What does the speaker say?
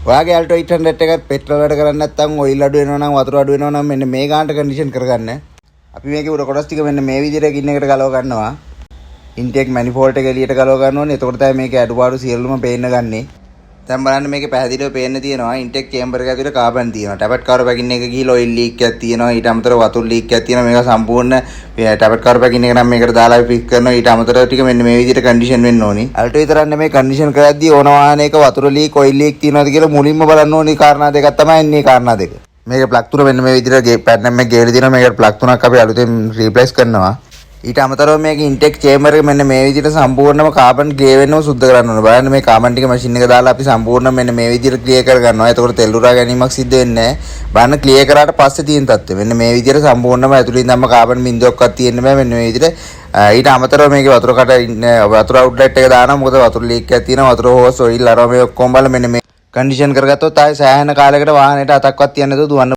ඔයාගේ Alto 800 එකත් petrol වැඩ කරන්නේ නැත්නම් ඔයිල් අඩු වෙනවා නම් වතුර අඩු වෙනවා නම් මෙන්න මේ ගානට කන්ඩිෂන් කරගන්න. අපි මේකේ උඩ කොටස් ටික මෙන්න මේ විදිහට ගින්න එකට ගලව ගන්නවා. ඉන්ටේක් මැනිෆෝල්ඩ් එක එළියට ගලව ගන්න ඕනේ. එතකොට තමයි මේකේ අඩුපාඩු සියල්ලම පේන්න ගන්නේ. දැන් බලන්න මේකේ පැහැදිලිව පේන්න තියෙනවා ඉන්ටේක් චේම්බර් එක ඇතුලේ කාබන් තියෙනවා. ටැපට් කවර් පැකින් එක ගිහලා ඔයිල් ලීක් එකක් තියෙනවා. ඊට අමතරව වතුර ලීක් එකක් තියෙනවා. මේක සම්පූර්ණ ටැපට් කවර් පැකින් එක නම් මේකට දාලා ෆික්ස් කරනවා. ඊට අමතරව ටික මෙන්න මේ විදිහට කන්ඩිෂන් වෙන්න ඕනි. Alto විතරක් නෙමෙයි කන්ඩිෂන් කරද්දී ඕන වාහනයක වතුර ලීක් ඔයිල් ලීක් තියෙනවද කියලා මුලින්ම බලන්න ඕනි කාරණා දෙකක් තමයි ඉන්නේ කාරණා දෙක. මේකේ ප්ලග් තුන මෙන්න මේ විදිහට පැටර්න් එක ගේලා තියෙනවා. මේකට ප්ලග් තුනක් අපි අලුතෙන් රීප්ලේස් කරනවා. ඊට අමතරව මේකේ ඉන්ටෙක් චේම්බර් එක මෙන්න මේ විදිහට සම්පූර්ණයෙන්ම කාබන් ග්‍රේ වෙනව සුද්ධ කරන්න ඕනේ. බලන්න මේ කාබන් ටික මැෂින් එක දාලා අපි සම්පූර්ණයෙන් මෙන්න මේ විදිහට ක්ලියර් කර ගන්නවා. එතකොට තෙල් උරා ගැනීමක් සිද්ධ වෙන්නේ නැහැ. බලන්න ක්ලියර් කරාට පස්සේ තියෙන තත්ත්වය. මෙන්න මේ විදිහට සම්පූර්ණයෙන්ම ඇතුළේ ඉඳන්ම කාබන් බින්දුවක්වත් තියෙන්න බෑ. මෙන්න මේ විදිහට. ඊට අමතරව මේකේ වතුර කට වතුර අවුට්ලට් එක දානවා. මොකද වතුර ලීක් එකක් තියෙනවා. වතුර හොස් ඔයිල් අරව මේ ඔක්කොම බලලා මෙන්න මේ කන්ඩිෂන් කරගත්තොත් ආයේ සෑහෙන කාලයකට වාහනේට අතක්වත් තියන්න නැතුව දුවන්න